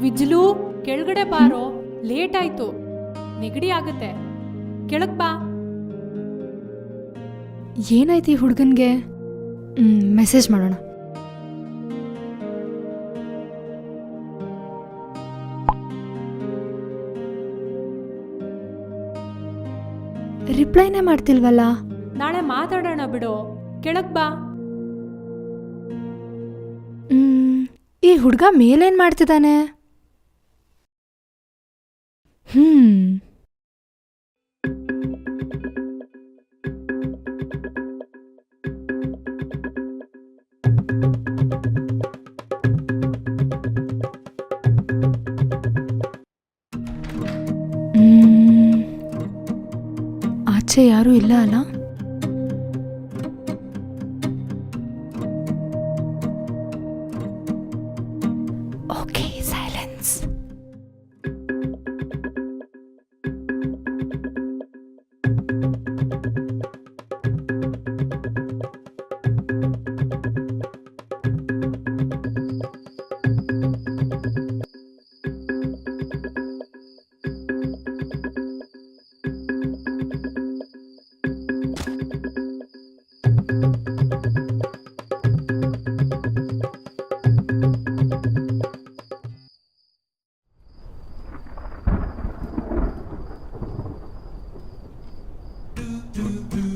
ವಿಜ್ಲು ಕೆಳಗಡೆ ಬಾರೋ, ಲೇಟ್ ಆಯ್ತು, ನೆಗಡಿ ಆಗುತ್ತೆ, ಕೆಳಗ್ ಬಾ. ಏನಾಯ್ತು ಈ ಹುಡುಗನ್ಗೆ? ಮೆಸೇಜ್ ಮಾಡೋಣ. ರಿಪ್ಲೈನೇ ಮಾಡ್ತಿಲ್ವಲ್ಲ. ನಾಳೆ ಮಾತಾಡೋಣ ಬಿಡು, ಕೆಳಗ್ ಬಾ. ಈ ಹುಡುಗ ಮೇಲೇನ್ ಮಾಡ್ತಿದ್ದಾನೆ? ಆಚೆ ಯಾರೂ ಇಲ್ಲ ಅಲ್ಲ? Okay, silence.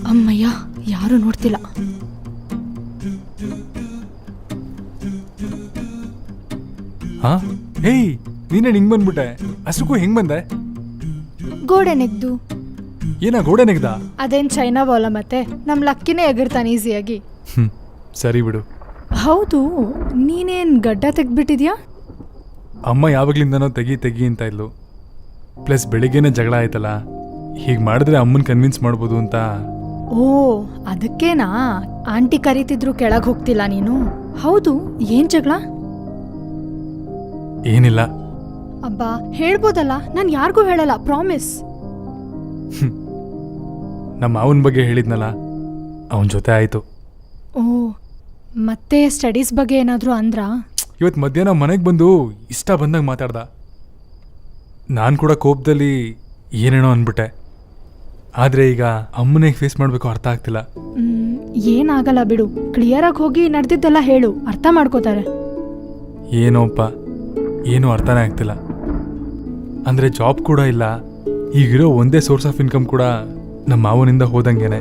ಅಮ್ಮಯ್ಯ, ಯಾರು ನೋಡ್ತಿಲ್ಲ. ಹೇಯ್, ನೀನೇ ಹಿಂಗ್ ಬಂದ್ಬಿಟ್ಟೆ? ಅಷ್ಟಕ್ಕೂ ಹೆಂಗ್ ಬಂದೆ? ಗೋಡೆ ನೆಗ್ದು. ಏನ ಗೋಡೆ ನೆಗ್ದ? ಅದೇನ್ ಚೈನಾ ಬಾಲ, ಮತ್ತೆ ನಮ್ ಲಕ್ಕಿನೇ ಎಗರ್ತಾನೆ ಈಸಿಯಾಗಿ. ಸರಿ ಬಿಡು. ಹೌದು, ನೀನೇನ್ ಗಡ್ಡ ತೆಗ್ದ್ಬಿಟ್ಟಿದ್ಯಾ? ಅಮ್ಮ ಯಾವಾಗ್ಲಿಂದನೋ ತೆಗಿ ಅಂತ ಇದ್ಲು. ಪ್ಲಸ್ ಬೆಳಿಗ್ಗೆನೆ ಜಗಳ ಆಯ್ತಲ್ಲ, ಹೀಗ್ ಮಾಡಿದ್ರೆ ಅಮ್ಮನ್ ಕನ್ವಿನ್ಸ್ ಮಾಡ್ಬೋದು ಅಂತ. ಓ, ಅದಕ್ಕೇನಾ ಆಂಟಿ ಕರೀತಿದ್ರು ಕೆಳಗ್ ಹೋಗ್ತಿಲ್ಲ ನೀನು? ಹೌದು, ಏನ್ ಜಗಳ? ಏನಿಲ್ಲ. ಅಬ್ಬಾ, ಹೇಳ್ಬೋದಲ್ಲ, ನಾನ್ ಯಾರಿಗೂ ಹೇಳಲ್ಲ, ಪ್ರಾಮಿಸ್. ನಮ್ಮ ಮಾವನ್ ಬಗ್ಗೆ ಹೇಳಿದ್ನಲ್ಲ, ಅವನ್ ಜೊತೆ ಆಯ್ತು. ಓ, ಮತ್ತೆ ಸ್ಟಡೀಸ್ ಬಗ್ಗೆ ಏನಾದ್ರು ಅಂದ್ರಾ? ಇವತ್ತು ಮಧ್ಯಾಹ್ನ ಮನೆಗೆ ಬಂದು ಇಷ್ಟ ಬಂದಾಗ ಮಾತಾಡ್ದ. ನಾನು ಕೂಡ ಕೋಪದಲ್ಲಿ ಏನೇನೋ ಅಂದ್ಬಿಟ್ಟೆ. ಆದರೆ ಈಗ ಅಮ್ಮನಿಗೆ ಫೇಸ್ ಮಾಡಬೇಕು ಅರ್ಥ ಆಗ್ತಿಲ್ಲ. ಏನಾಗಲ್ಲ ಬಿಡು, ಕ್ಲಿಯರಾಗಿ ಹೋಗಿ ನಡೆದಿದ್ದೆಲ್ಲ ಹೇಳು, ಅರ್ಥ ಮಾಡ್ಕೋತಾರೆ. ಏನೋಪ್ಪ, ಏನೂ ಅರ್ಥನೇ ಆಗ್ತಿಲ್ಲ. ಅಂದರೆ ಜಾಬ್ ಕೂಡ ಇಲ್ಲ, ಈಗಿರೋ ಒಂದೇ ಸೋರ್ಸ್ ಆಫ್ ಇನ್ಕಮ್ ಕೂಡ ನಮ್ಮ ಮಾವನಿಂದ ಹೋದಂಗೆನೆ.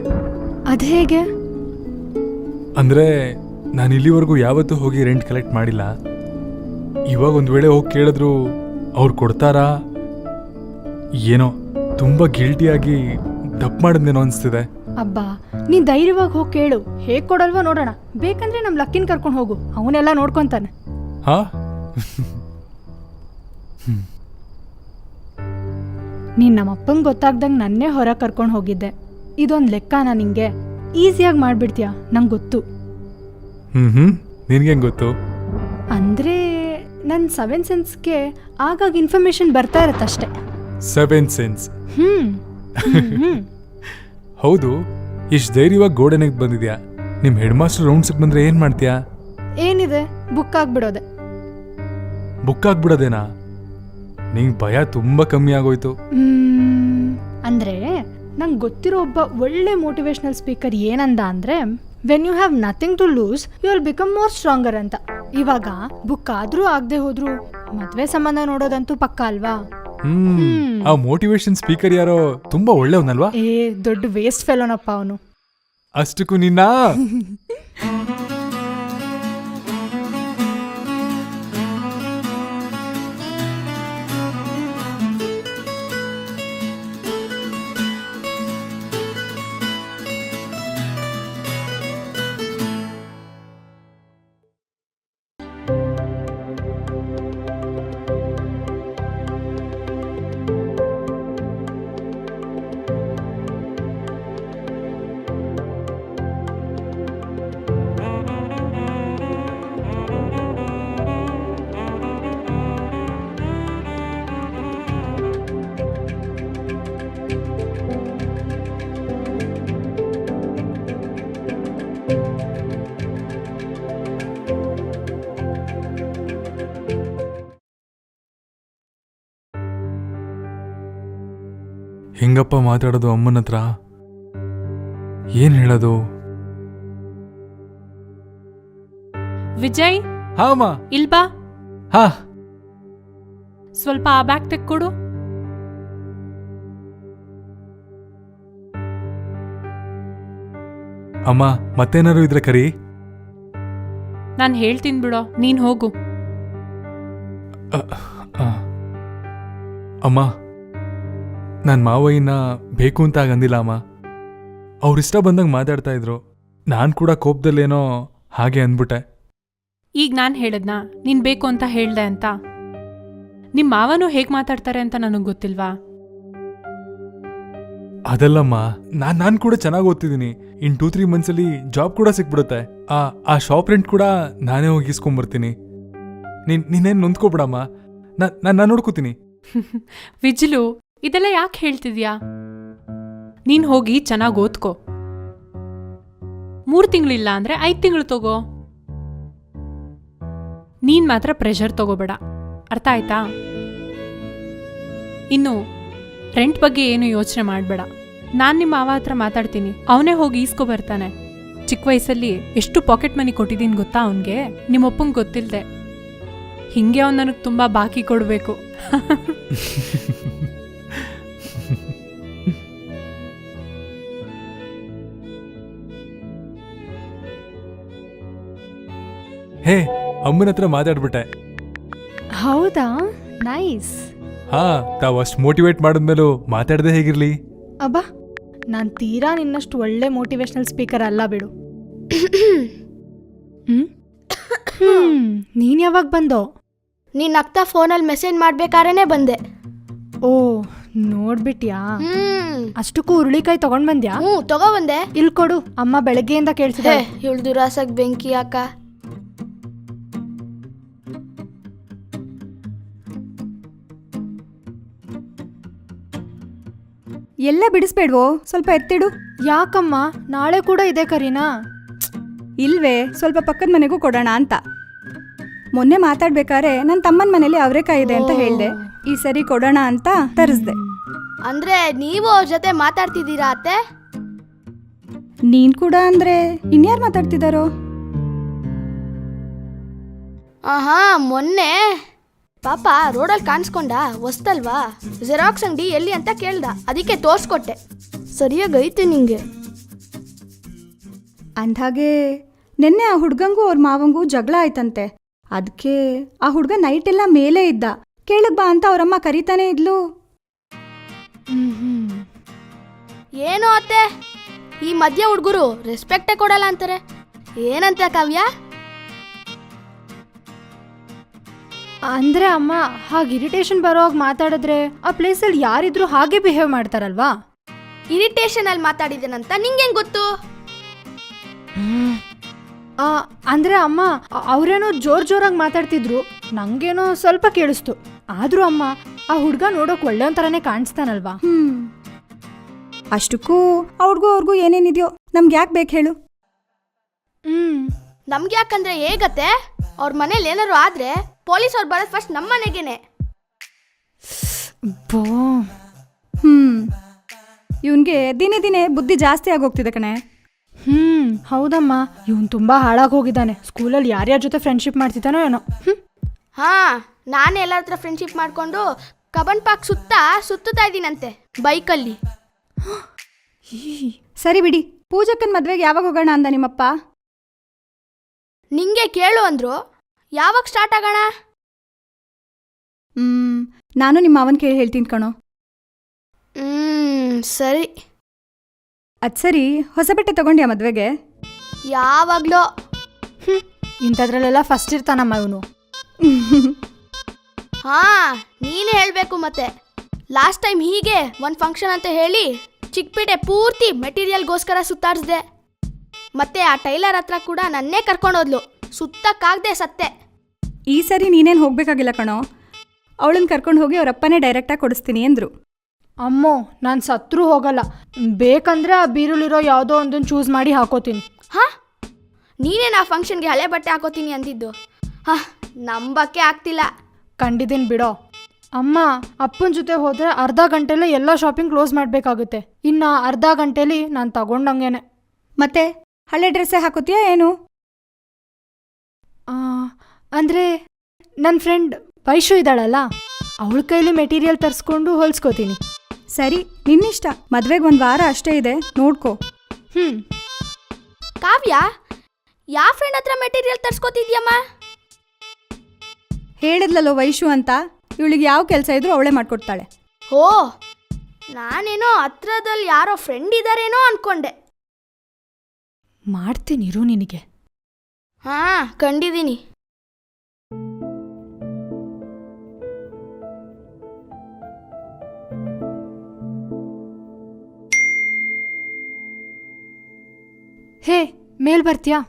ಅದು ಹೇಗೆ? ಅಂದರೆ ನಾನು ಇಲ್ಲಿವರೆಗೂ ಯಾವತ್ತೂ ಹೋಗಿ ರೆಂಟ್ ಕಲೆಕ್ಟ್ ಮಾಡಿಲ್ಲ. ಇವಾಗ ಒಂದು ವೇಳೆ ಹೋಗಿ ಕೇಳಿದ್ರು ಅವ್ರು ಕೊಡ್ತಾರಾ ಏನೋ, ತುಂಬ ಗಿಲ್ಟಿಯಾಗಿ ತಪ್ಪು ಮಾಡಿದ್ನೇನೋ ಅನಿಸ್ತಿದೆ. ಅಬ್ಬಾ, ನೀನ್ ಧೈರ್ಯವಾಗಿ ಹೋಗಿ ಕೇಳು, ಹೇಗೆ ಕೊಡಲ್ವಾ ನೋಡೋಣ. ಬೇಕಂದ್ರೆ ನಮ್ಮ ಲಕ್ಕಿನ ಕರ್ಕೊಂಡು ಹೋಗು, ಅವನೆಲ್ಲ ನೋಡ್ಕೊಂತಾನೆ. ಹಾ, ನೀನ್ ನಮ್ಮಪ್ಪಂಗೆ ಗೊತ್ತಾಗ್ದಂಗೆ ನನ್ನೇ ಹೊರ ಕರ್ಕೊಂಡು ಹೋಗಿದ್ದೆ. ಇದೊಂದು ಲೆಕ್ಕನಾ ನಿಂಗೆ? ಈಸಿಯಾಗಿ ಮಾಡ್ಬಿಡ್ತೀಯಾ, ನಂಗೆ ಗೊತ್ತು. ನಿನ್ಗೆ ಗೊತ್ತು? ಅಂದ್ರೆ ನನ್ನ 7 ಸೆನ್ಸ್ಗೆ ಆಗಾಗ ಇನ್ಫಾರ್ಮೇಶನ್ ಬರ್ತಾ ಇರತ್ತಷ್ಟೆ. 7 ಸೆನ್ಸ್? ಹೌದು, ಇಷ್ಟು ಧೈರ್ಯವಾಗಿ ಗೋಡೆನೆಗೆ ಬಂದಿದ್ಯಾ. ನಿಮ್ಮ ಹೆಡ್ ಮಾಸ್ಟರ್ ರೌಂಡ್ಸ್ಗೆ ಬಂದ್ರೆ ಏನ್ ಮಾಡ್ತೀಯಾ? ಏನಿದೆ, ಬುಕ್ ಆಗ್ಬಿಡೋದೆ. ಬುಕ್ ಆಗ್ಬಿಡೋದೇನಾ? ನಿಂಗೆ ಭಯ ತುಂಬಾ ಕಮ್ಮಿ ಆಗೋಯ್ತು. ಅಂದ್ರೆ ನಂಗೆ ಗೊತ್ತಿರೋ ಒಬ್ಬ ಒಳ್ಳೆ ಮೋಟಿವೇಶನಲ್ ಸ್ಪೀಕರ್ ಏನಂದ ಅಂದ್ರೆ, when you have nothing to lose you will become more stronger ಅಂತ. ಇವಾಗ ಬುಕ್ ಆದ್ರೂ ಆಗದೆ ಹೋದ್ರು ಮದ್ವೆ ಸಂಬಂಧ ನೋಡೋದಂತೂ ಪಕ್ಕ ಅಲ್ವಾ? ಆ ಮೋಟಿವೇಶನ್ ಸ್ಪೀಕರ್ ಯಾರೋ ತುಂಬಾ ಒಳ್ಳೆಯವನಲ್ವಾ? ದೊಡ್ಡ ವೇಸ್ಟ್ ಫೆಲೋನಪ್ಪ ಅವನು. ಅಷ್ಟಕ್ಕೂ ನಿನ್ನ ಹೆಂಗಪ್ಪ ಮಾತಾಡೋದು ಅಮ್ಮನ ಹತ್ರ? ಏನ್ ಹೇಳೋದು? ವಿಜಯ್, ಹಾ ಅಮ್ಮ. ಇಲ್ಬಾ, ಹಾ. ಸ್ವಲ್ಪ ಆ ಬ್ಯಾಗ್ ತೆಕ್ಕೊಡು. ಅಮ್ಮ, ಮತ್ತೇನಾರು ಇದ್ರೆ ಕರಿ. ನಾನು ಹೇಳ್ತೀನಿ ಬಿಡೋ, ನೀನ್ ಹೋಗು. ಅಮ್ಮ, ನನ್ನ ಮಾವಯ್ಯನ ಬೇಕು ಅಂತ ಆಗಂದಿಲ್ಲ ಅಮ್ಮ. ಅವ್ರಿಷ್ಟ ಬಂದಂಗೆ ಮಾತಾಡ್ತಾ ಇದ್ರು. ನಾನು ಕೂಡ ಕೋಪದಲ್ಲೇನೋ ಹಾಗೆ ಅಂದ್ಬಿಟ್ಟೆ. ಈಗ ನಾನು ಹೇಳದ್ನಾ ನೀನ್ ಬೇಕು ಅಂತ ಹೇಳ್ದೆ ಅಂತ? ನಿಮ್ಮ ಮಾವನು ಹೇಗೆ ಮಾತಾಡ್ತಾರೆ ಅಂತ ನನಗೆ ಗೊತ್ತಿಲ್ವಾ? ಅದಲ್ಲಮ್ಮ, ನಾನು ಕೂಡ ಚೆನ್ನಾಗಿ ಓದ್ತಿದ್ದೀನಿ. ಇನ್ 2-3 ಮಂತ್ಸಲ್ಲಿ ಜಾಬ್ ಕೂಡ ಸಿಕ್ಬಿಡುತ್ತೆ. ಆ ಶಾಪ್ ರೆಂಟ್ ಕೂಡ ನಾನೇ ಹೋಗಿ ಇಸ್ಕೊಂಬರ್ತೀನಿ. ನೀನೇನು ನೊಂದ್ಕೋಬಿಡಮ್ಮ, ನಾನು ನೋಡ್ಕೋತೀನಿ. ವಿಜ್ಲು, ಇದೆಲ್ಲ ಯಾಕೆ ಹೇಳ್ತಿದ್ಯಾ? ನೀನ್ ಹೋಗಿ ಚೆನ್ನಾಗಿ ಓದ್ಕೋ. 3 ತಿಂಗಳಿಲ್ಲ ಅಂದ್ರೆ 5 ತಿಂಗಳು ತಗೋ. ನೀನ್ ಮಾತ್ರ ಪ್ರೆಷರ್ ತಗೋಬೇಡ, ಅರ್ಥ ಆಯ್ತಾ? ಇನ್ನು ರೆಂಟ್ ಬಗ್ಗೆ ಏನು ಯೋಚನೆ ಮಾಡಬೇಡ. ನಾನು ನಿಮ್ಮ ಮಾವ ಹತ್ರ ಮಾತಾಡ್ತೀನಿ, ಅವನೇ ಹೋಗಿ ಈಸ್ಕೊ ಬರ್ತಾನೆ. ಚಿಕ್ಕ ವಯಸ್ಸಲ್ಲಿ ಎಷ್ಟು ಪಾಕೆಟ್ ಮನಿ ಕೊಟ್ಟಿದ್ದೀನಿ ಗೊತ್ತಾ ಅವನಿಗೆ? ನಿಮ್ಮಪ್ಪಂಗೆ ಗೊತ್ತಿಲ್ಲದೆ. ಹಿಂಗೆ ಅವ್ನು ನನಗೆ ತುಂಬ ಬಾಕಿ ಕೊಡಬೇಕು. ಹೇ, ಅಮ್ಮನ ಹತ್ರ ಮಾತಾಡ್ಬಿಟ್ಟೆ. ಹೌದಾ? ನೈಸ್. ಹಾ, ತಾವು ಅಷ್ಟು ಮೋಟಿವೇಟ್ ಮಾಡಿದ್ಮೇಲೂ ಮಾತಾಡದೆ ಹೇಗಿರ್ಲಿ? ಅಬ್ಬಾ, ನಾನು ತೀರಾ ನಿನ್ನಷ್ಟು ಒಳ್ಳೆ ಮೋಟಿವೇಶನಲ್ ಸ್ಪೀಕರ್ ಅಲ್ಲ ಬಿಡು. ನೀನ್ ಯಾವಾಗ ಬಂದೋ? ನೀನ್ ಅಕ್ಕ ಫೋನಲ್ಲಿ ಮೆಸೇಜ್ ಮಾಡ್ಬೇಕಾರೇನೆ ಬಂದೆ. ಓ, ನೋಡ್ಬಿಟ್ಯಾ? ಅಷ್ಟಕ್ಕೂ ಹುರುಳಿಕಾಯಿ ತಗೊಂಡ್ ಬಂದ್ಯಾ? ತಗೋ ಬಂದೆ. ಇಲ್ ಕೊಡು, ಅಮ್ಮ ಬೆಳಗ್ಗೆಯಿಂದ ಕೇಳ್ಸಿದೆ. ಇವಳು ದುರಾಸಕ್ ಬೆಂಕಿ ಅಕ್ಕ. ಎಲ್ಲ ಬಿಡಿಸ್ಬೇಡ್ವೋ, ಸ್ವಲ್ಪ ಎತ್ತಿಡು. ಯಾಕಮ್ಮ, ನಾಳೆ ಕೂಡ ಇದೆ ಕರೀನಾ? ಇಲ್ವೇ, ಸ್ವಲ್ಪ ಪಕ್ಕದ ಮನೆಗೂ ಕೊಡೋಣ ಅಂತ. ಮೊನ್ನೆ ಮಾತಾಡ್ಬೇಕಾದ್ರೆ ನನ್ನ ತಮ್ಮನ ಮನೇಲಿ ಅವರೆಕಾಯಿ ಇದೆ ಅಂತ ಹೇಳ್ದೆ. ಈ ಸರಿ ಕೊಡೋಣ ಅಂತ ತರಿಸ್ದೆ. ಅಂದ್ರೆ ನೀವು ಅವ್ರ ಜೊತೆ ಮಾತಾಡ್ತಿದ್ದೀರಾ ಅತ್ತೆ? ನೀನ್ ಕೂಡ ಅಂದ್ರೆ ಇನ್ಯಾರು ಮಾತಾಡ್ತಿದಾರೋ? ಆಹಾ, ಮೊನ್ನೆ ಪಾಪ ರೋಡಲ್ಲಿ ಕಾಣಿಸ್ಕೊಂಡ, ಹೊಸ್ತಲ್ವಾ, ಜೆರಾಕ್ಸ್ ಅಂಗಡಿ ಎಲ್ಲಿ ಅಂತ ಕೇಳ್ದ, ಅದಕ್ಕೆ ತೋರ್ಸ್ಕೊಟ್ಟೆ. ಸರಿಯಾಗೈತೆ ನಿಂಗೆ. ಅಂದ್ಹಾಗೆ ನಿನ್ನೆ ಆ ಹುಡ್ಗಂಗೂ ಅವ್ರ ಮಾವಂಗೂ ಜಗಳ ಆಯ್ತಂತೆ. ಅದಕ್ಕೆ ಆ ಹುಡ್ಗ ನೈಟ್ ಎಲ್ಲ ಮೇಲೆ ಇದ್ದ. ಕೇಳಕ್ ಬಾ ಅಂತ ಅವ್ರಮ್ಮ ಕರಿತಾನೆ ಇದ್ಲು. ಏನು ಅತ್ತೆ, ಈ ಮಧ್ಯ ಹುಡುಗರು ರೆಸ್ಪೆಕ್ಟೇ ಕೊಡಲ್ಲ ಅಂತಾರೆ. ಏನಂತ ಕಾವ್ಯ? ಅಂದ್ರೆ ಅಮ್ಮ, ಹಾಗೆ ಇರಿಟೇಷನ್ ಬರೋವಾಗ ಮಾತಾಡಿದ್ರೆ ಆ ಪ್ಲೇಸಲ್ಲಿ ಯಾರಿದ್ರು ಹಾಗೆ ಬಿಹೇವ್ ಮಾಡ್ತಾರಲ್ವಾ? ಇರಿಟೇಷನ್ ಅಲ್ಲಿ ಮಾತಾಡಿದ್ದೇನಂತ ನಿಂಗೆಂಗ್ ಗೊತ್ತು? ಅಂದ್ರೆ ಅಮ್ಮ, ಅವ್ರೇನೋ ಜೋರಾಗಿ ಮಾತಾಡ್ತಿದ್ರು, ನಂಗೇನೋ ಸ್ವಲ್ಪ ಕೇಳಿಸ್ತು. ಆದ್ರೂ ಅಮ್ಮ, ಆ ಹುಡ್ಗ ನೋಡೋಕ್ ಒಳ್ಳೆಯವನ್ ಥರನೇ ಕಾಣಿಸ್ತಾನಲ್ವಾ? ಅಷ್ಟಕ್ಕೂ ಅವ್ರಿಗೂ ಏನೇನಿದೆಯೋ ನಮ್ಗೆ ಯಾಕೆ ಬೇಕು ಹೇಳು? ನಮ್ಗೆ ಯಾಕಂದ್ರೆ ಹೇಗತ್ತೆ, ಅವ್ರ ಮನೇಲಿ ಏನಾರು ಆದ್ರೆ ಪೊಲೀಸ್ ಅವ್ರು ಬರೋದು ಫಸ್ಟ್ ನಮ್ಮ ಮನೆಗೇನೆ. ಇವನ್ಗೆ ದಿನೇ ದಿನೇ ಬುದ್ಧಿ ಜಾಸ್ತಿ ಆಗೋಗ್ತಿದೆ ಕಣೆ. ಹೌದಮ್ಮ, ಇವನ್ ತುಂಬಾ ಹಾಳಾಗಿ ಹೋಗಿದ್ದಾನೆ. ಸ್ಕೂಲಲ್ಲಿ ಯಾರ್ಯಾರ ಜೊತೆ ಫ್ರೆಂಡ್ಶಿಪ್ ಮಾಡ್ತಿದ್ದಾನೋ ಏನೋ. ಹಾ, ನಾನೇ ಎಲ್ಲರ ಹತ್ರ ಫ್ರೆಂಡ್ಶಿಪ್ ಮಾಡ್ಕೊಂಡು ಕಬನ್ ಪಾರ್ಕ್ ಸುತ್ತಾ ಇದ್ದೀನಂತೆ ಬೈಕಲ್ಲಿ. ಸರಿ ಬಿಡಿ, ಪೂಜಕ್ಕನ್ ಮದ್ವೆಗೆ ಯಾವಾಗ ಹೋಗೋಣ ಅಂದ ನಿಮ್ಮಪ್ಪ? ನಿಂಗೆ ಕೇಳು ಅಂದ್ರು. ಯಾವಾಗ ಸ್ಟಾರ್ಟ್ ಆಗೋಣ? ನಾನು ನಿಮ್ಮ ಅವನ್ ಕೇಳಿ ಹೇಳ್ತೀನಿ ಕಣೋ. ಸರಿ. ಅದ್ ಸರಿ, ಹೊಸ ಬಟ್ಟೆ ತಗೊಂಡ್ಯಾ ಮದ್ವೆಗೆ? ಯಾವಾಗ್ಲೋ. ಇಂಥದ್ರಲ್ಲೆಲ್ಲ ಫಸ್ಟ್ ಇರ್ತಾನಮ್ಮ ಇವನು. ಹಾ, ನೀನೇ ಹೇಳ್ಬೇಕು ಮತ್ತೆ. ಲಾಸ್ಟ್ ಟೈಮ್ ಹೀಗೆ ಒಂದು ಫಂಕ್ಷನ್ ಅಂತ ಹೇಳಿ ಚಿಕ್ಕಪೇಟೆ ಪೂರ್ತಿ ಮೆಟೀರಿಯಲ್ಗೋಸ್ಕರ ಸುತ್ತಾಡಿಸ್ದೆ. ಮತ್ತೆ ಆ ಟೈಲರ್ ಹತ್ರ ಕೂಡ ನನ್ನೇ ಕರ್ಕೊಂಡೋದ್ಲು. ಸುತ್ತಕ್ಕಾಗದೆ ಸತ್ತೆ. ಈ ಸರಿ ನೀನೇನು ಹೋಗ್ಬೇಕಾಗಿಲ್ಲ ಕಣೋ, ಅವಳನ್ನ ಕರ್ಕೊಂಡು ಹೋಗಿ ಅವರಪ್ಪನೇ ಡೈರೆಕ್ಟಾಗಿ ಕೊಡಿಸ್ತೀನಿ ಅಂದರು. ಅಮ್ಮೋ, ನಾನು ಸತ್ರೂ ಹೋಗಲ್ಲ. ಬೇಕಂದ್ರೆ ಆ ಬೀರುಲಿರೋ ಯಾವುದೋ ಒಂದನ್ನು ಚೂಸ್ ಮಾಡಿ ಹಾಕೋತೀನಿ. ಹಾ, ನೀನೇನು ಆ ಫಂಕ್ಷನ್ಗೆ ಹಳೆ ಬಟ್ಟೆ ಹಾಕೋತೀನಿ ಅಂದಿದ್ದು? ಹಾ, ನಂಬಕ್ಕೆ ಆಗ್ತಿಲ್ಲ. ಕಂಡಿದ್ದೀನಿ ಬಿಡೋ. ಅಮ್ಮ ಅಪ್ಪನ ಜೊತೆ ಹೋದ್ರೆ ಅರ್ಧ ಗಂಟೆಲೇ ಎಲ್ಲ ಶಾಪಿಂಗ್ ಕ್ಲೋಸ್ ಮಾಡಬೇಕಾಗುತ್ತೆ. ಇನ್ನು ಅರ್ಧ ಗಂಟೆಲಿ ನಾನು ತಗೊಂಡಂಗೇನೆ. ಮತ್ತೆ ಹಳೆ ಡ್ರೆಸ್ಸೇ ಹಾಕೋತೀಯಾ ಏನು? ಆ, ಅಂದ್ರೆ ನನ್ನ ಫ್ರೆಂಡ್ ವೈಶು ಇದ್ದಾಳಲ್ಲ, ಅವಳ ಕೈಲಿ ಮೆಟೀರಿಯಲ್ ತರಿಸ್ಕೊಂಡು ಹೊಲ್ಸ್ಕೋತೀನಿ. ಸರಿ, ನಿನ್ನಿಷ್ಟ. ಮದ್ವೆಗೆ 1 ವಾರ ಅಷ್ಟೇ ಇದೆ, ನೋಡ್ಕೋ. ಕಾವ್ಯ, ಯಾವ ಫ್ರೆಂಡ್ ಹತ್ರ ಮೆಟೀರಿಯಲ್ ತರ್ಸ್ಕೊತಿದ್ಯಮ್ಮ? ಹೇಳಿದ್ಲಲ್ಲೋ ವೈಶು ಅಂತ, ಇವಳಿಗೆ ಯಾವ ಕೆಲಸ ಇದ್ರೂ ಅವಳೇ ಮಾಡ್ಕೊಡ್ತಾಳೆ. ಓ, ನಾನೇನೋ ಹತ್ರದಲ್ಲಿ ಯಾರೋ ಫ್ರೆಂಡ್ ಇದ್ದಾರೇನೋ ಅನ್ಕೊಂಡೆ. ಮಾಡ್ತೀನಿರು ನಿನಗೆ. ಹಾ, ಕಂಡಿದ್ದೀನಿ. ಹೇ, ಮೇಲ್ ಬರ್ತೀಯಾ?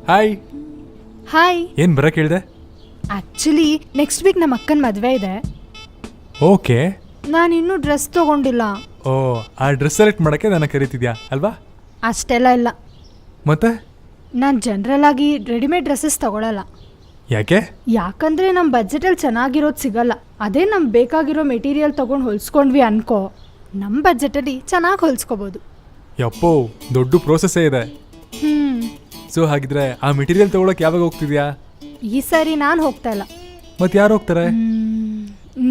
ಹಾಯ್. ಹಾಯ್. ಏನ್ ಬರಕ್ ಹೇಳ್ದೆ? ಆಕ್ಚುಲಿ ನೆಕ್ಸ್ಟ್ ವೀಕ್ ನಮ್ಮ ಅಕ್ಕನ ಮದುವೆ ಇದೆ. ಓಕೆ. ನಾನಿನ್ನೂ ಡ್ರೆಸ್ ತಗೊಂಡಿಲ್ಲ. ಓ, ಆ ಡ್ರೆಸ್ ಸೆಲೆಕ್ಟ್ ಮಾಡಕ್ಕೆ ನನ್ನ ಕರಿತಿದ್ಯಾ ಅಲ್ವಾ? ಅಷ್ಟೆಲ್ಲ ಇಲ್ಲ. ಮತ್ತೆ ನಾನು ಜನರಲ್ ಆಗಿ ರೆಡಿಮೇಡ್ ಡ್ರೆಸ್ಸಸ್ ತಗೊಳಲ್ಲ. ಯಾಕೆ? ಯಾಕಂದ್ರೆ ನಮ್ಮ ಬಜೆಟಲ್ಲಿ ಚೆನ್ನಾಗಿರೋದು ಸಿಗಲ್ಲ. ಅದೇ ನಮ್ಗೆ ಬೇಕಾಗಿರೋ ಮೆಟೀರಿಯಲ್ ತಗೊಂಡು ಹೊಲ್ಸ್ಕೊಂಡ್ವಿ ಅನ್ಕೋ, ನಮ್ಮ ಬಜೆಟಲ್ಲಿ ಚೆನ್ನಾಗಿ ಹೊಲ್ಸ್ಕೋಬೋದು. ಯಪ್ಪೋ, ದೊಡ್ಡ ಪ್ರೋಸೆಸ್ಸೇ ಇದೆ. ಸೊ ಹಾಗಿದ್ರೆ ಆ ಮೆಟೀರಿಯಲ್ ತಗೊಳಕ್ ಯಾವಾಗ ಹೋಗ್ತಿದ್ಯಾ? ಈ ಸಾರಿ ನಾನು ಹೋಗ್ತಾ ಇಲ್ಲ. ಮತ್ತೆ ಯಾರು ಹೋಗ್ತಾರೆ?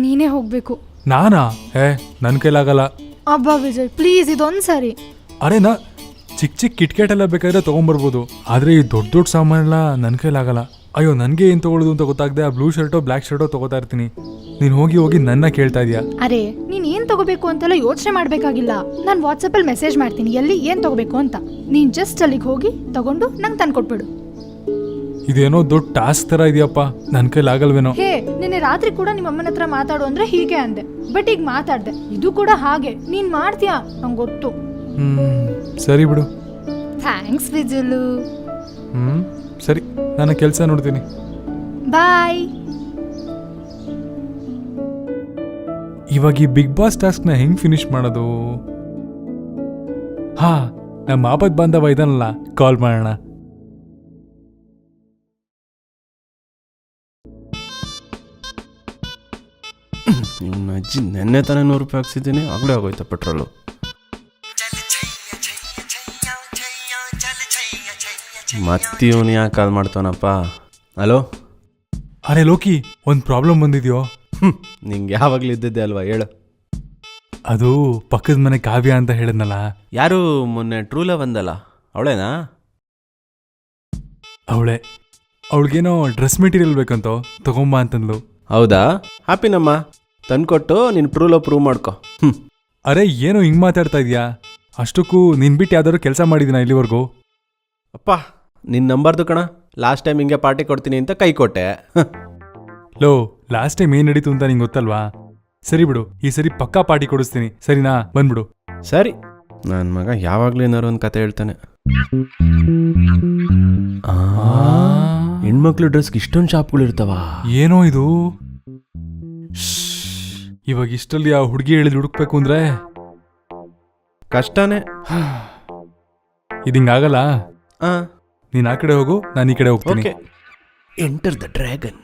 ನೀನೇ ಹೋಗ್ಬೇಕು. ನಾನಾ? ನನ್ನ ಕೈಲಾಗಲ್ಲ. ಅಬ್ಬಾ ವಿಜಯ್, ಪ್ಲೀಸ್ ಇದೊಂದು ಸಾರಿ. ಅರೆ, ಚಿಕ್ಕ ಕಿಟ್ಕೆಟ್ ಎಲ್ಲ ಬೇಕಾದ್ರೆ ತೊಗೊಂಬರ್ಬೋದು, ಆದರೆ ಈ ದೊಡ್ಡ ದೊಡ್ಡ ಸಾಮಾನೆಲ್ಲ ನನ್ನ ಕೈಲಾಗಲ್ಲ. ಅಯ್ಯೋ, ನನಗೆ ಏನು ತೊಗೊಳ್ಳೋದು ಅಂತ ಗೊತ್ತಾಗದೆ ಆ ಬ್ಲೂ ಶರ್ಟೋ ಬ್ಲ್ಯಾಕ್ ಶರ್ಟೋ ತೊಗೋತಾ ಇರ್ತೀನಿ. ನೀನು ಹೋಗಿ ಹೋಗಿ ನನ್ನ ಕೇಳ್ತಾ ಇದೀಯಾ? ಅರೆ, ನೀನು ಏನು ತಗೋಬೇಕು ಅಂತೆಲ್ಲ ಯೋಚನೆ ಮಾಡಬೇಕಾಗಿಲ್ಲ. ನಾನು ವಾಟ್ಸಪ್ಪಲ್ಲಿ ಮೆಸೇಜ್ ಮಾಡ್ತೀನಿ ಎಲ್ಲಿ ಏನು ತಗೋಬೇಕು ಅಂತ. ನೀನು ಜಸ್ಟ್ ಅಲ್ಲಿಗೆ ಹೋಗಿ ತಗೊಂಡು ನಂಗೆ ತಂದ್ಕೊಟ್ಬಿಡು. ಇದೇನೋ ದೊಡ್ಡ ಟಾಸ್ಕ್ ಥರ ಇದೆಯಪ್ಪ, ನನ್ನ ಕೈಲಾಗಲ್ವೇನೋ. ಹೇ, ನಿನ್ನೆ ರಾತ್ರಿ ಕೂಡ ನಿಮ್ಮ ಅಮ್ಮನ ಹತ್ರ ಮಾತಾಡು ಅಂದ್ರೆ ಹೀಗೆ ಅಂದೆ, ಬಟ್ ಈಗ ಮಾತಾಡ್ದೆ. ಇದು ಕೂಡ ಹಾಗೆ. ನೀನು ಮಾಡ್ತೀಯಾ ನಂಗೆ ಗೊತ್ತು. ಸರಿ ಬಿಡು. ಥ್ಯಾಂಕ್ಸ್ ವಿಜುಲು. ಸರಿ, ನನ್ನ ಕೆಲಸ ನೋಡ್ತೀನಿ. ಬಾಯ್. ಇವಾಗ ಈ ಬಿಗ್ ಬಾಸ್ ಟಾಸ್ಕ್ನ ಹೆಂಗ್ ಫಿನಿಶ್ ಮಾಡೋದು? ಹಾ, ನಮ್ಮ ಆಪತ್ ಬಾಂಧವ ಇದನ್ನಲ್ಲ, ಕಾಲ್ ಮಾಡೋಣ. ನಿಮ್ಮ ಅಜ್ಜಿ ನೆನ್ನೆ ತಾನೇ 100 ರೂಪಾಯಿ ಹಾಕ್ಸಿದ್ದೀನಿ, ಆಗಲೇ ಆಗೋಯ್ತಾ ಪೆಟ್ರೋಲು. ಮತ್ತಿವನು ಯಾಕೆ ಕಾಲ್ ಮಾಡ್ತಾನಪ್ಪ? ಹಲೋ. ಅರೆ ಲೋಕಿ, ಒಂದು ಪ್ರಾಬ್ಲಮ್ ಬಂದಿದ್ಯೋ? ನಿಂಗೆ ಯಾವಾಗಲೂ ಇದ್ದಿದ್ದೆ ಅಲ್ವಾ, ಹೇಳು. ಅದು ಪಕ್ಕದ ಮನೆ ಕಾವ್ಯ ಅಂತ ಹೇಳಿದ್ನಲ್ಲ. ಯಾರು ಮೊನ್ನೆ ಟ್ರೂಲ ಬಂದಲ್ಲ, ಅವಳೇನಾ? ಅವಳೆ. ಅವಳಿಗೇನೋ ಡ್ರೆಸ್ ಮೆಟೀರಿಯಲ್ ಬೇಕಂತ ತಗೊಂಬ ಅಂತಂದ್ಲು. ಹೌದಾ? ಹ್ಯಾಪಿನಮ್ಮ, ತಂದ್ಕೊಟ್ಟು ನೀನು ಟ್ರೂಲೋ ಪ್ರೂವ್ ಮಾಡ್ಕೊ. ಅರೆ, ಏನೋ ಹಿಂಗೆ ಮಾತಾಡ್ತಾ ಇದೀಯಾ? ಅಷ್ಟಕ್ಕೂ ನಿನ್ ಬಿಟ್ಟು ಯಾವ್ದಾದ್ರು ಕೆಲಸ ಮಾಡಿದಿನ ಇಲ್ಲಿವರೆಗೂ? ಅಪ್ಪ, ನಿನ್ನ ನಂಬರ್ದು ಕಣ. ಲಾಸ್ಟ್ ಟೈಮ್ ಹಿಂಗೆ ಪಾರ್ಟಿ ಕೊಡ್ತೀನಿ ಅಂತ ಕೈ ಕೊಟ್ಟೆ. ಲೋ, ಲಾಸ್ಟ್ ಟೈಮ್ ಏನು ನಡೀತು ಅಂತ ನಿಂಗೆ ಗೊತ್ತಲ್ವಾ? ಸರಿ ಬಿಡು, ಈ ಸರಿ ಪಕ್ಕಾ ಪಾರ್ಟಿ ಕೊಡಿಸ್ತೀನಿ, ಸರಿನಾ? ಬಂದ್ಬಿಡು. ಸರಿ. ನನ್ನ ಮಗ ಯಾವಾಗಲೂ ಏನಾರು ಒಂದು ಕತೆ ಹೇಳ್ತಾನೆ. ಹೆಣ್ಮಕ್ಳು ಡ್ರೆಸ್ಗೆ ಇಷ್ಟೊಂದು ಶಾಪ್ಗಳಿರ್ತಾವ? ಏನೋ ಇದು. ಇವಾಗ ಇಷ್ಟಲ್ಲಿ ಆ ಹುಡುಗಿ ಹೇಳಿದ್ ಹುಡುಕ್ಬೇಕು ಅಂದ್ರೆ ಕಷ್ಟನೇ. ಇದಿಂಗಾಗಲ್ಲ. ನೀನ್ ಆ ಕಡೆ ಹೋಗು, ನಾನು ಈ ಕಡೆ ಹೋಗ್ತೀನಿ. Enter the dragon.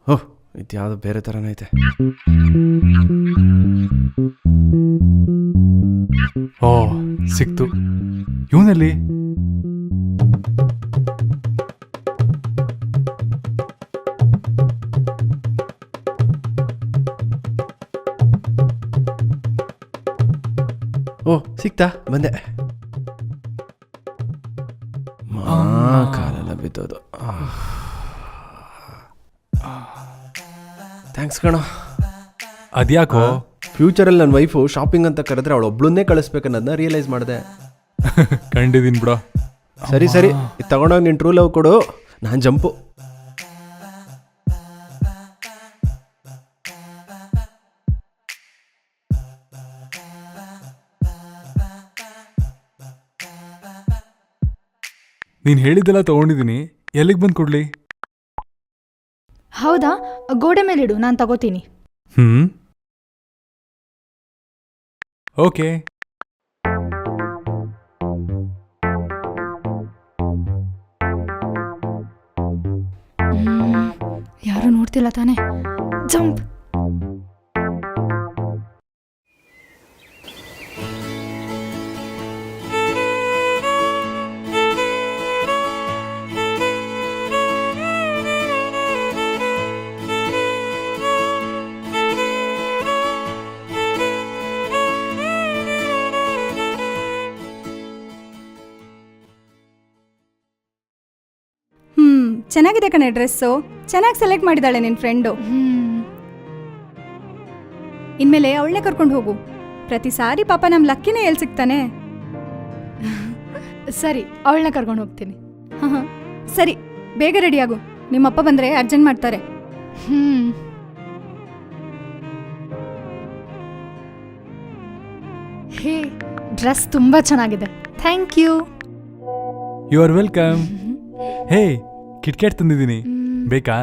ಓಹ್, ಇದು ಯಾವುದು ಬೇರೆ ಥರನೇ ಐತೆ. ಓ, ಸಿಕ್ತು. ಇವನಲ್ಲಿ ಓ, ಸಿಕ್ತಾ? ಬಂದೆ. ಕಾಲೆಲ್ಲ ಬಿದ್ದೋದು. ಥ್ಯಾಂಕ್ಸ್ ಕಣ. ಅದ್ಯಾಕೋ? ಫ್ಯೂಚರಲ್ಲಿ ನನ್ನ ವೈಫು ಶಾಪಿಂಗ್ ಅಂತ ಕರೆದ್ರೆ ಅವಳು ಒಬ್ಳನ್ನೇ ಕಳಿಸ್ಬೇಕನ್ನೋದನ್ನ ರಿಯಲೈಸ್ ಮಾಡಿದೆ. ಕಂಡಿದ್ದೀನಿ ಬಿಡೋ. ಸರಿ ಸರಿ, ಇದು ತಗೊಂಡೋಗಿ ನೀನು ಟ್ರೂ ಲವ್ ಕೊಡು, ನಾನು ಜಂಪು. ನೀನು ಹೇಳಿದ್ದೆಲ್ಲ ತೊಗೊಂಡಿದ್ದೀನಿ. ಎಲ್ಲಿಗೆ ಬಂದು ಕೊಡ್ಲಿ? ಹೌದಾ, ಗೋಡೆ ಮೇಲಿಡು, ನಾನು ತಗೋತೀನಿ. ಓಕೆ. ಯಾರು ನೋಡ್ತಿಲ್ಲ ತಾನೆ? ಜಂಪ್. ಚೆನ್ನಾಗಿದೆ ಕಣೆ ಡ್ರೆಸ್ಸು. ಚೆನ್ನಾಗಿ ಸೆಲೆಕ್ಟ್ ಮಾಡಿದಾಳೆ ನಿನ್ನ ಫ್ರೆಂಡು. ಇನ್ಮೇಲೆ ಅವಳನ್ನೇ ಕರ್ಕೊಂಡು ಹೋಗು. ಪ್ರತಿ ಸಾರಿ ಪಾಪ ನಮ್ಮ ಲಕ್ಕಿನೇ ಎಲ್ಲಿ ಸಿಗ್ತಾನೆ. ಸರಿ, ಅವಳನ್ನ ಕರ್ಕೊಂಡು ಹೋಗ್ತೀನಿ. ಹಾಂ ಸರಿ, ಬೇಗ ರೆಡಿ ಆಗು. ನಿಮ್ಮಪ್ಪ ಬಂದರೆ ಅರ್ಜೆಂಟ್ ಮಾಡ್ತಾರೆ. ಹೇ, ಡ್ರೆಸ್ ತುಂಬ ಚೆನ್ನಾಗಿದೆ. Thank you. You are welcome. Hey, KitKat ತಂದಿದ್ದೀನಿ, ಬೇಕಾ?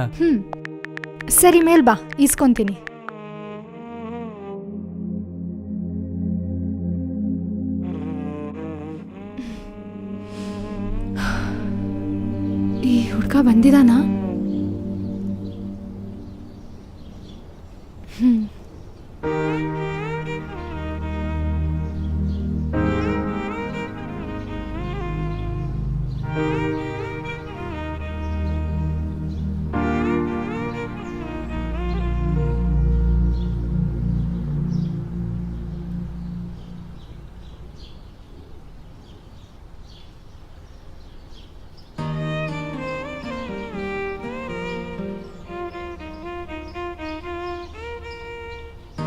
ಸರಿ, ಮೇಲ್ ಬಾ, ಈಸ್ಕೊಂತೀನಿ. ಈ ಹುಡ್ಗ ಬಂದಿದಾನಾ?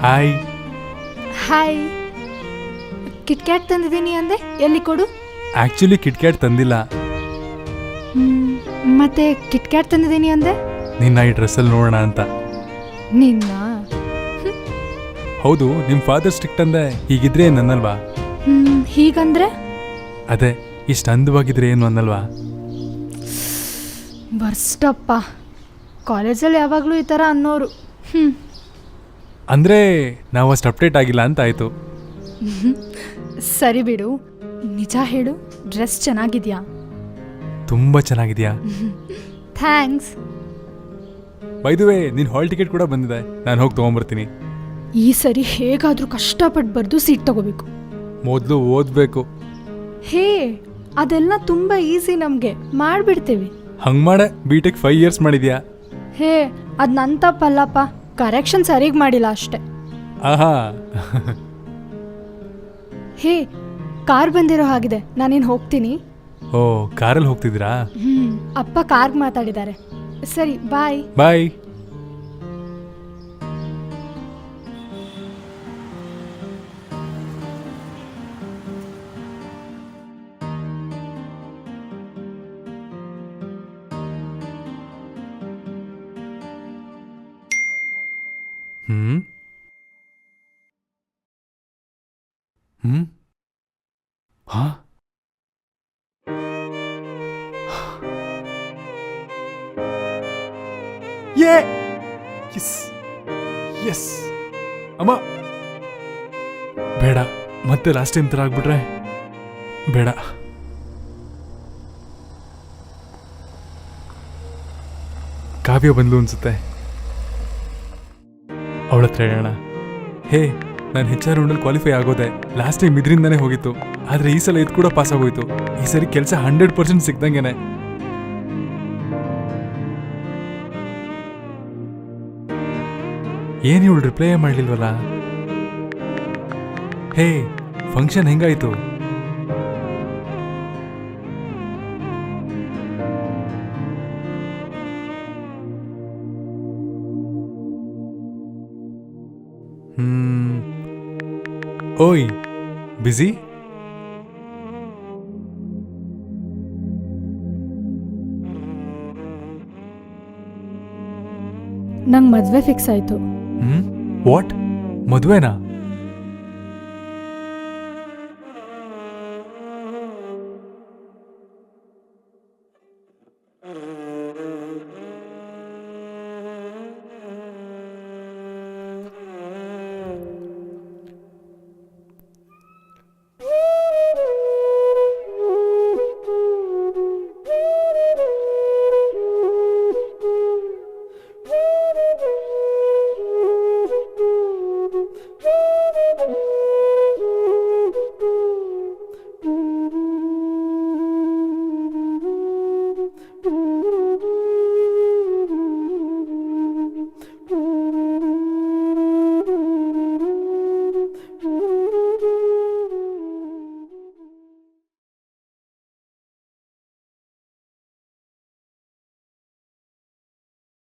ಹಾಯ್. ಹಾಯ್. ಕಿಟ್ಕ್ಯಾಟ್ ತಂದಿದ್ದೀನಿ ಅಂದೆ, ಎಲ್ಲಿ ಕೊಡು? ಆ್ಯಕ್ಚುಲಿ ಕಿಟ್ಕ್ಯಾಟ್ ತಂದಿಲ್ಲ. ಮತ್ತೆ ಕಿಟ್ಕ್ಯಾಟ್ ತಂದಿದ್ದೀನಿ ಅಂದೆ? ನಿನ್ನ ಈ ಡ್ರೆಸ್ಸಲ್ಲಿ ನೋಡೋಣ ಅಂತ. ನಿನ್ನ? ಹೌದು, ನಿಮ್ಮ ಫಾದರ್ ಸ್ಟ್ರಿಕ್ಟ್ ಅಂದೆ, ಹೀಗಿದ್ರೆ ಏನು ಅನ್ನಲ್ವಾ? ಹೀಗಂದ್ರೆ? ಅದೇ, ಇಷ್ಟು ಅಂದವಾಗಿದ್ರೆ ಏನು ಅನ್ನಲ್ವಾ? ಬರ್ಸ್ಟಪ್ಪ, ಕಾಲೇಜಲ್ಲಿ ಯಾವಾಗಲೂ ಈ ಥರ ಅನ್ನೋರು. ಅಂದರೆ ನಾವು ಅಷ್ಟು ಅಪ್ಡೇಟ್ ಆಗಿಲ್ಲ ಅಂತ ಆಯಿತು. ಸರಿ ಬಿಡು, ನಿಜ ಹೇಳು, ಡ್ರೆಸ್ ಚೆನ್ನಾಗಿದ್ಯಾ? ತುಂಬ ಚೆನ್ನಾಗಿದೆಯಾ? ಥ್ಯಾಂಕ್ಸ್. ಬೈ ದ ವೇ, ನಿನ್ನ ಹಾಲ್ ಟಿಕೆಟ್ ಕೂಡ ಬಂದಿದೆ, ನಾನು ಹೋಗಿ ತೊಗೊಂಬರ್ತೀನಿ. ಈ ಸರಿ ಹೇಗಾದರೂ ಕಷ್ಟಪಟ್ಟು ಬರೆದು ಸೀಟ್ ತಗೋಬೇಕು. ಮೊದಲು ಓದಬೇಕು. ಹೇ, ಅದೆಲ್ಲ ತುಂಬ ಈಸಿ, ನಮಗೆ ಮಾಡಿಬಿಡ್ತೀವಿ. ಹಂಗೆ ಮಾಡೆ B.Tech 5 years ಮಾಡಿದ್ಯಾ? ಹೇ, ಅದು ನನ್ನ ತಪ್ಪಲ್ಲಪ್ಪ, ಕರೆಕ್ಷನ್ ಸರಿಯಾಗಿ ಮಾಡಿಲ್ಲ ಅಷ್ಟೆ. ಆಹಾ. ಹೇ, ಕಾರ್ ಬಂದಿರೋ ಹಾಗಿದೆ, ನಾನೇನು ಹೋಗ್ತೀನಿ. ಓ, ಕಾರಲ್ಲಿ ಹೋಗ್ತಿದ್ದೀರಾ? ಅಪ್ಪ ಕಾರ್ಗೆ ಮಾತಾಡಿದ್ದಾರೆ. ಸರಿ, ಬಾಯ್. ಬಾಯ್. ಹಾ, ಎಸ್ ಅಮ್ಮ. ಬೇಡ, ಮತ್ತೆ ಲಾಸ್ಟ್ ಟೈಮ್ ಥರ ಆಗ್ಬಿಟ್ರೆ ಬೇಡ. ಕಾವ್ಯ ಬಂದ್ಲು ಅನ್ಸುತ್ತೆ, ಅವಳ ಹತ್ರ ಹೇಳೋಣ. ಹೇ, ನಾನು HR ರೌಂಡಲ್ಲಿ ಕ್ವಾಲಿಫೈ ಆಗೋದೆ. ಲಾಸ್ಟ್ ಟೈಮ್ ಇದರಿಂದಾನೇ ಹೋಗಿತ್ತು, ಆದರೆ ಈ ಸಲ ಇದು ಕೂಡ ಪಾಸ್ ಆಗೋಯ್ತು. ಈ ಸರಿ ಕೆಲಸ 100% ಸಿಕ್ದಂಗೆನೆ. ಏನು ಇವಳು ರಿಪ್ಲೈ ಮಾಡಲಿಲ್ವಲ್ಲ? ಹೇ, ಫಂಕ್ಷನ್ ಹೆಂಗಾಯ್ತು? ಓಯ್, ಬಿಸಿ? ನಂಗೆ ಮದುವೆ ಫಿಕ್ಸ್ ಆಯಿತು. ವಾಟ್? ಮದುವೆನಾ?